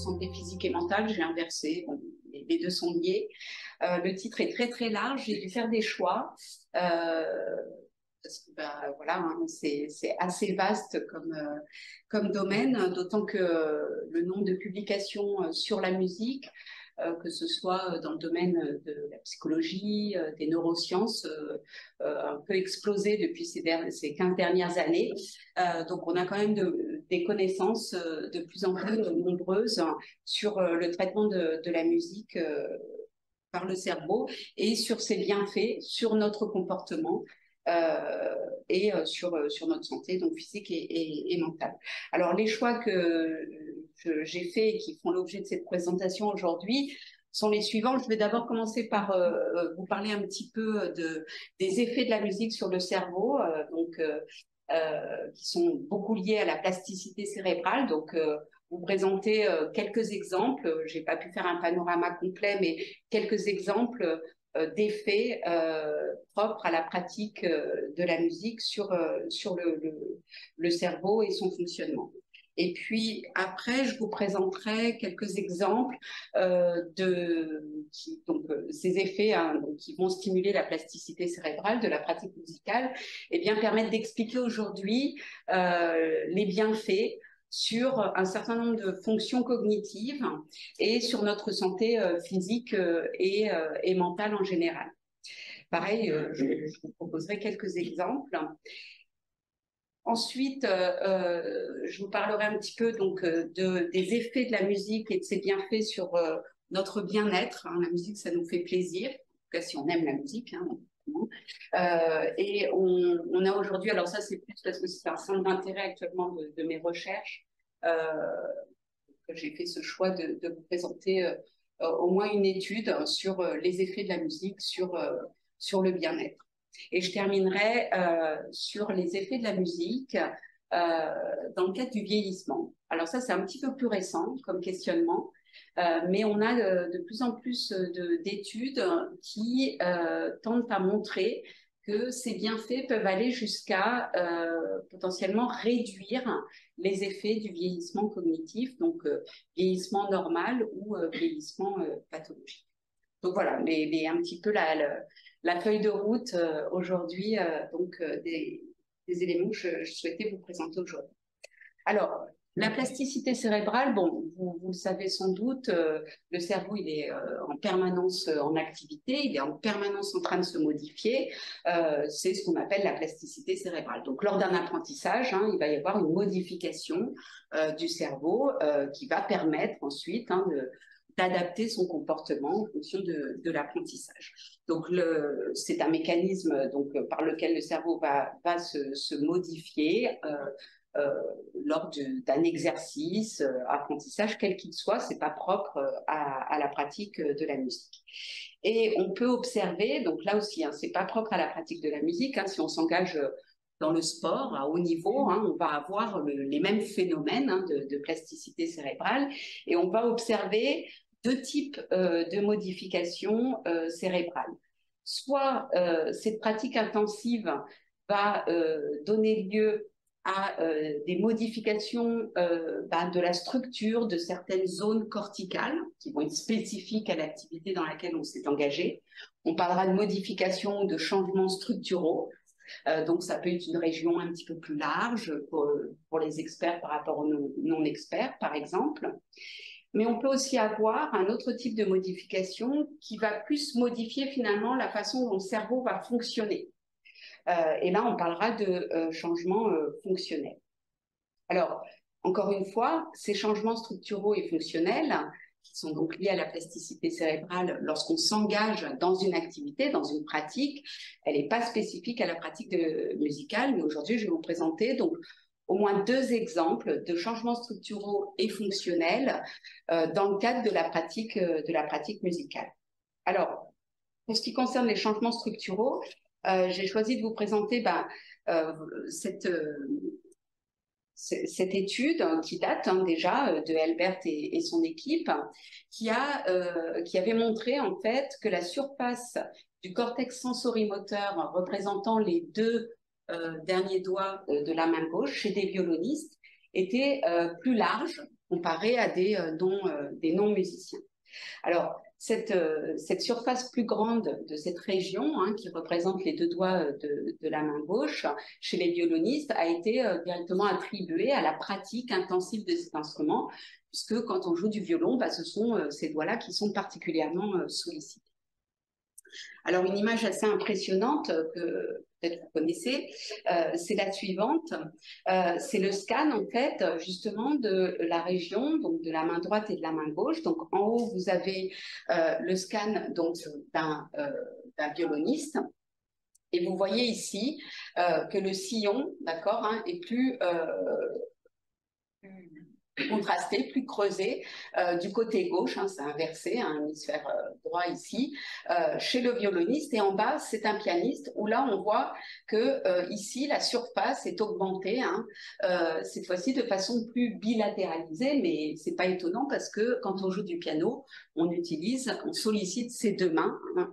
santé physique et mentale, j'ai inversé, bon, les deux sont liés. Le titre est très très large, j'ai dû faire des choix. Parce que voilà, hein, c'est assez vaste comme domaine, d'autant que le nombre de publications sur la musique, que ce soit dans le domaine de la psychologie, des neurosciences, un peu explosé depuis ces 15 dernières années. Donc on a quand même des connaissances de plus en plus nombreuses sur le traitement de la musique par le cerveau et sur ses bienfaits, sur notre comportement sur notre santé, donc physique et mentale. Alors, les choix que j'ai faits et qui font l'objet de cette présentation aujourd'hui sont les suivants. Je vais d'abord commencer par vous parler un petit peu des effets de la musique sur le cerveau, qui sont beaucoup liés à la plasticité cérébrale. Donc, vous présenter quelques exemples. Je n'ai pas pu faire un panorama complet, mais quelques exemples d'effets propres à la pratique de la musique sur le cerveau et son fonctionnement. Et puis après, je vous présenterai quelques exemples ces effets donc, qui vont stimuler la plasticité cérébrale de la pratique musicale et bien permettre d'expliquer aujourd'hui les bienfaits sur un certain nombre de fonctions cognitives et sur notre santé physique et mentale en général. Pareil, je vous proposerai quelques exemples. Ensuite, je vous parlerai un petit peu donc, des effets de la musique et de ses bienfaits sur notre bien-être. Hein. La musique, ça nous fait plaisir, en tout cas si on aime la musique. Hein, et on a aujourd'hui, alors ça c'est plus parce que c'est un centre d'intérêt actuellement de mes recherches, que j'ai fait ce choix de vous présenter au moins une étude sur les effets de la musique sur le bien-être. Et je terminerai sur les effets de la musique dans le cadre du vieillissement. Alors ça, c'est un petit peu plus récent comme questionnement, mais on a de plus en plus d'études qui tentent à montrer que ces bienfaits peuvent aller jusqu'à potentiellement réduire les effets du vieillissement cognitif, donc vieillissement normal ou vieillissement pathologique. Donc voilà, un petit peu la feuille de route aujourd'hui, des éléments que je souhaitais vous présenter aujourd'hui. Alors, la plasticité cérébrale, bon, vous le savez sans doute, le cerveau, il est en permanence en activité, il est en permanence en train de se modifier. C'est ce qu'on appelle la plasticité cérébrale. Donc, lors d'un apprentissage, hein, il va y avoir une modification du cerveau qui va permettre ensuite d'adapter son comportement en fonction de l'apprentissage. Donc, c'est un mécanisme par lequel le cerveau va se modifier lors d'un exercice, apprentissage, quel qu'il soit, c'est pas propre à la pratique de la musique. Et on peut observer, donc là aussi, hein, c'est pas propre à la pratique de la musique, hein, si on s'engage dans le sport à haut niveau, hein, on va avoir les mêmes phénomènes de plasticité cérébrale et on va observer deux types de modifications cérébrales. Soit cette pratique intensive va donner lieu à des modifications de la structure de certaines zones corticales qui vont être spécifiques à l'activité dans laquelle on s'est engagé. On parlera de modifications, de changements structuraux. Donc, ça peut être une région un petit peu plus large pour les experts par rapport aux non-experts, par exemple. Mais on peut aussi avoir un autre type de modification qui va plus modifier finalement la façon dont le cerveau va fonctionner. Et là, on parlera de changements fonctionnels. Alors, encore une fois, ces changements structuraux et fonctionnels, qui sont donc liés à la plasticité cérébrale, lorsqu'on s'engage dans une activité, dans une pratique, elle n'est pas spécifique à la pratique musicale, mais aujourd'hui, je vais vous présenter donc au moins deux exemples de changements structuraux et fonctionnels dans le cadre de la pratique musicale. Alors, pour ce qui concerne les changements structuraux, j'ai choisi de vous présenter cette étude qui date déjà de Albert et son équipe, qui avait montré en fait que la surface du cortex sensorimoteur représentant les deux derniers doigts de la main gauche chez des violonistes était plus large comparé à des non-musiciens. Alors, cette surface plus grande de cette région, hein, qui représente les deux doigts de la main gauche, chez les violonistes, a été directement attribuée à la pratique intensive de cet instrument, puisque quand on joue du violon, bah, ce sont ces doigts-là qui sont particulièrement sollicités. Alors, une image assez impressionnante que peut-être vous connaissez, c'est la suivante. C'est le scan, en fait, justement, de la région, donc de la main droite et de la main gauche. Donc, en haut, vous avez le scan d'un violoniste. Et vous voyez ici que le sillon, d'accord, hein, est plus contrasté, plus creusé du côté gauche, hein, c'est inversé, un hémisphère droit ici, chez le violoniste, et en bas c'est un pianiste où là on voit que ici la surface est augmentée, hein, cette fois-ci de façon plus bilatéralisée, mais c'est pas étonnant parce que quand on joue du piano, on sollicite ses deux mains, hein,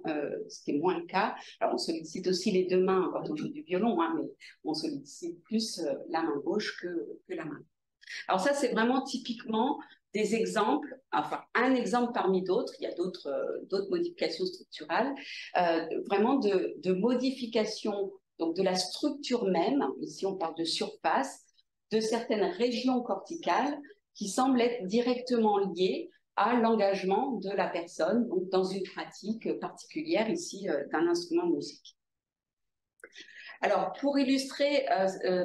ce qui est moins le cas. Alors on sollicite aussi les deux mains quand on joue du violon, hein, mais on sollicite plus la main gauche que la main. Alors ça, c'est vraiment typiquement des exemples, enfin un exemple parmi d'autres, il y a d'autres modifications structurales, vraiment de modifications donc de la structure même, ici on parle de surface, de certaines régions corticales qui semblent être directement liées à l'engagement de la personne donc dans une pratique particulière ici d'un instrument de musique. Alors, pour illustrer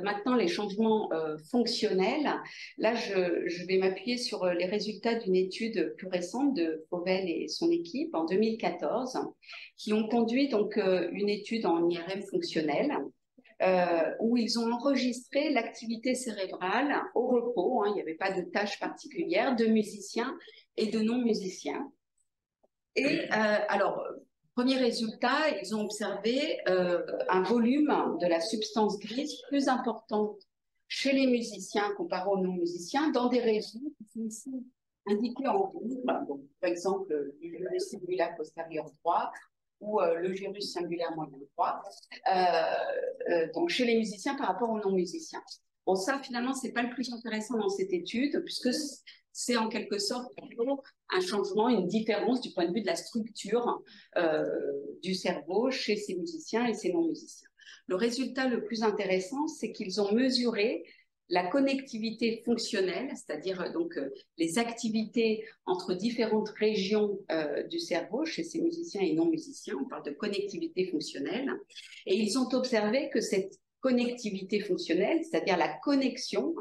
maintenant les changements fonctionnels, là, je vais m'appuyer sur les résultats d'une étude plus récente de Fauvel et son équipe en 2014, qui ont conduit donc une étude en IRM fonctionnel, où ils ont enregistré l'activité cérébrale au repos, hein, il n'y avait pas de tâches particulières, de musiciens et de non-musiciens. Et alors, premier résultat, ils ont observé un volume de la substance grise plus important chez les musiciens comparé aux non-musiciens dans des régions qui sont ici indiquées en rouge, donc, par exemple le gyrus singulaire postérieur droit ou le gyrus singulaire moyen droit, donc chez les musiciens par rapport aux non-musiciens. Bon, ça, finalement, c'est pas le plus intéressant dans cette étude, puisque c'est en quelque sorte un changement, une différence du point de vue de la structure du cerveau chez ces musiciens et ces non-musiciens. Le résultat le plus intéressant, c'est qu'ils ont mesuré la connectivité fonctionnelle, c'est-à-dire donc les activités entre différentes régions du cerveau chez ces musiciens et non-musiciens. On parle de connectivité fonctionnelle. Et ils ont observé que cette connectivité fonctionnelle, c'est-à-dire la connexion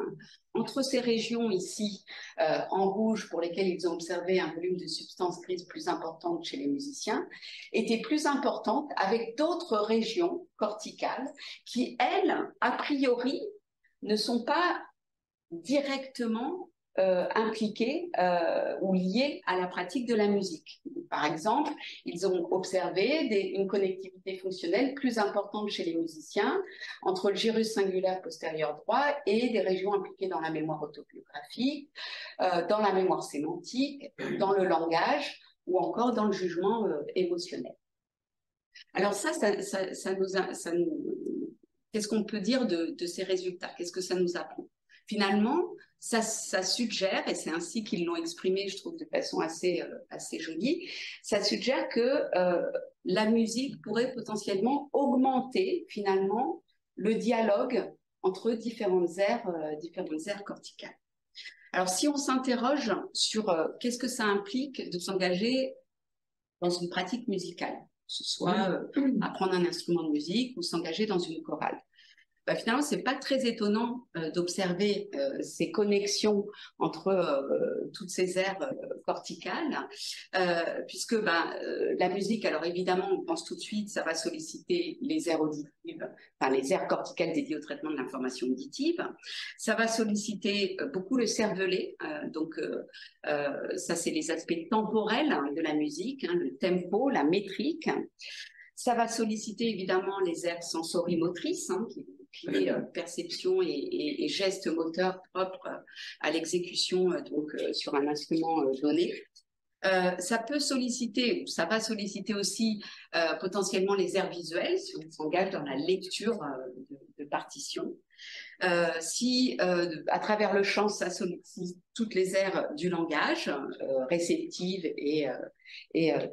entre ces régions ici en rouge pour lesquelles ils ont observé un volume de substance grise plus importante chez les musiciens, était plus importante avec d'autres régions corticales qui, elles, a priori, ne sont pas directement impliqués ou liés à la pratique de la musique. Par exemple, ils ont observé une connectivité fonctionnelle plus importante chez les musiciens entre le gyrus singulaire postérieur droit et des régions impliquées dans la mémoire autobiographique, dans la mémoire sémantique, dans le langage ou encore dans le jugement émotionnel. Alors qu'est-ce qu'on peut dire de ces résultats? Qu'est-ce que ça nous apprend? Finalement, ça suggère, et c'est ainsi qu'ils l'ont exprimé, je trouve, de façon assez jolie, ça suggère que la musique pourrait potentiellement augmenter, finalement, le dialogue entre différentes aires corticales. Alors, si on s'interroge sur qu'est-ce que ça implique de s'engager dans une pratique musicale, que ce soit apprendre un instrument de musique ou s'engager dans une chorale. Bah, finalement, ce n'est pas très étonnant d'observer ces connexions entre toutes ces aires corticales, puisque la musique, alors évidemment, on pense tout de suite, ça va solliciter les aires auditives, enfin les aires corticales dédiées au traitement de l'information auditive. Ça va solliciter beaucoup le cervelet, donc ça, c'est les aspects temporels de la musique, hein, le tempo, la métrique. Ça va solliciter évidemment les aires sensorimotrices, hein, qui perception et gestes moteurs propres à l'exécution sur un instrument donné. Ça va solliciter aussi potentiellement les aires visuelles si on s'engage dans la lecture de partitions. Si à travers le chant, ça sollicite toutes les aires du langage, réceptives et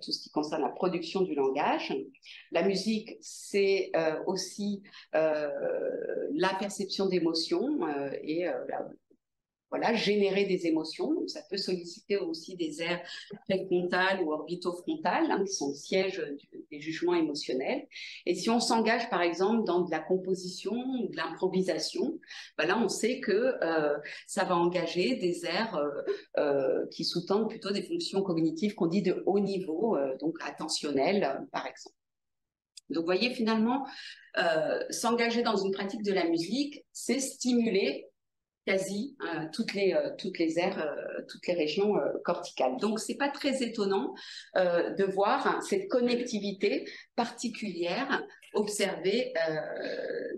tout ce qui concerne la production du langage. La musique, c'est aussi la perception d'émotions voilà, générer des émotions. Donc, ça peut solliciter aussi des aires préfrontales ou orbitofrontales, qui sont le siège des jugements émotionnels. Et si on s'engage, par exemple, dans de la composition ou de l'improvisation, ben là, on sait que ça va engager des aires qui sous-tendent plutôt des fonctions cognitives qu'on dit de haut niveau, donc attentionnelles, par exemple. Donc, vous voyez, finalement, s'engager dans une pratique de la musique, c'est stimuler quasi toutes les aires, toutes les régions corticales. Donc, c'est pas très étonnant de voir cette connectivité particulière observée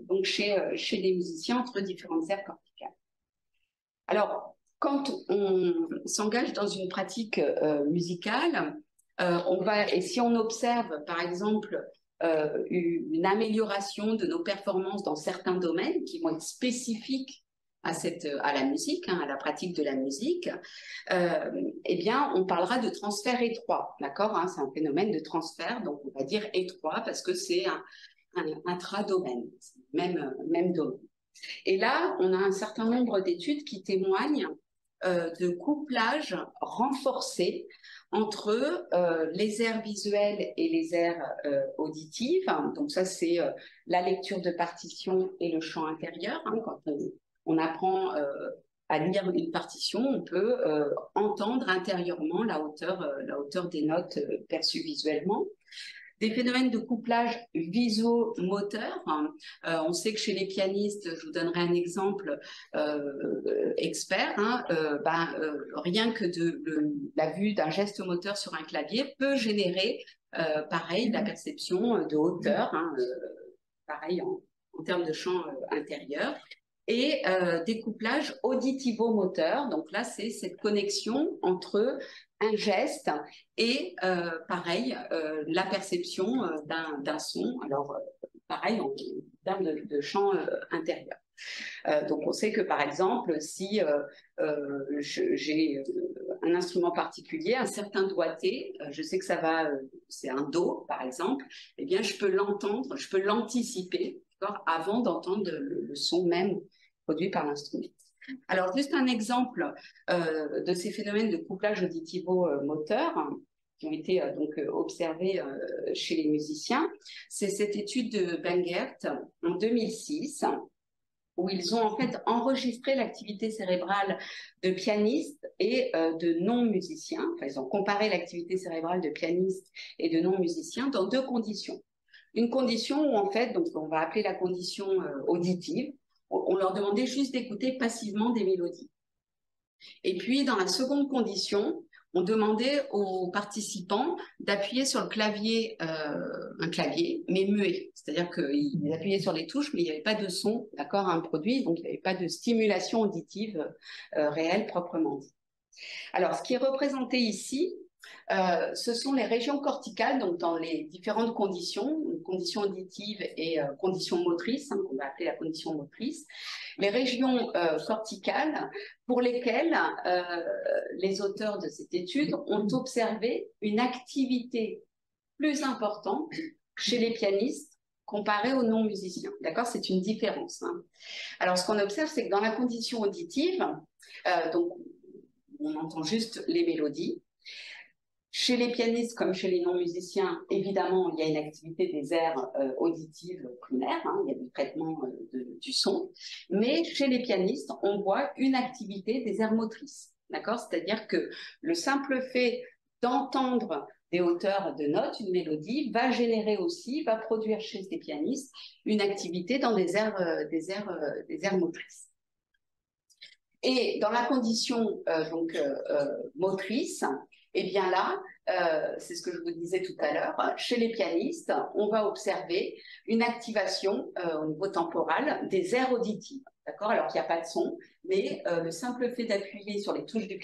donc chez les musiciens entre différentes aires corticales. Alors, quand on s'engage dans une pratique musicale, et si on observe, par exemple, une amélioration de nos performances dans certains domaines qui vont être spécifiques à la musique, à la pratique de la musique, eh bien, on parlera de transfert étroit, d'accord, c'est un phénomène de transfert, donc on va dire étroit parce que c'est un intradomaine, même domaine. Et là, on a un certain nombre d'études qui témoignent de couplage renforcé entre les aires visuelles et les aires auditives. Donc ça, c'est la lecture de partition et le chant intérieur. Quand on apprend à lire une partition, on peut entendre intérieurement la hauteur des notes perçues visuellement. Des phénomènes de couplage viso-moteur. On sait que chez les pianistes, je vous donnerai un exemple expert, rien que la vue d'un geste moteur sur un clavier peut générer, pareil, la perception de hauteur, pareil en termes de champ intérieur. Et des couplages auditivo-moteurs. Donc là, c'est cette connexion entre un geste et, pareil, la perception d'un son. Alors, pareil, en termes de champ intérieur. Donc, on sait que, par exemple, si j'ai un instrument particulier, un certain doigté, je sais que c'est un do, par exemple, eh bien, je peux l'entendre, je peux l'anticiper avant d'entendre le son même produit par l'instrument. Alors, juste un exemple de ces phénomènes de couplage auditivo-moteur qui ont été donc observés chez les musiciens, c'est cette étude de Bengert en 2006, où ils ont en fait enregistré l'activité cérébrale de pianistes et de non-musiciens. Enfin, ils ont comparé l'activité cérébrale de pianistes et de non-musiciens dans deux conditions. Une condition où en fait, donc on va appeler la condition auditive, on leur demandait juste d'écouter passivement des mélodies. Et puis, dans la seconde condition, on demandait aux participants d'appuyer sur le clavier, un clavier, mais muet. C'est-à-dire qu'ils appuyaient sur les touches, mais il n'y avait pas de son, d'accord, à un produit, donc il n'y avait pas de stimulation auditive réelle proprement dit. Alors, ce qui est représenté ici, ce sont les régions corticales, donc dans les différentes conditions auditives et conditions motrices, qu'on va appeler la condition motrice, les régions corticales pour lesquelles les auteurs de cette étude ont observé une activité plus importante chez les pianistes comparée aux non-musiciens. D'accord, c'est une différence. Alors, ce qu'on observe, c'est que dans la condition auditive, donc on entend juste les mélodies. Chez les pianistes comme chez les non-musiciens, évidemment, il y a une activité des aires auditives primaires, il y a du traitement du son, mais chez les pianistes, on voit une activité des aires motrices, d'accord? C'est-à-dire que le simple fait d'entendre des hauteurs de notes, une mélodie, va produire chez ces pianistes une activité dans des aires motrices. Et dans la condition motrice, eh bien là, c'est ce que je vous disais tout à l'heure, chez les pianistes, on va observer une activation au niveau temporal des aires auditives. D'accord? Alors qu'il n'y a pas de son, mais le simple fait d'appuyer sur les touches du clavier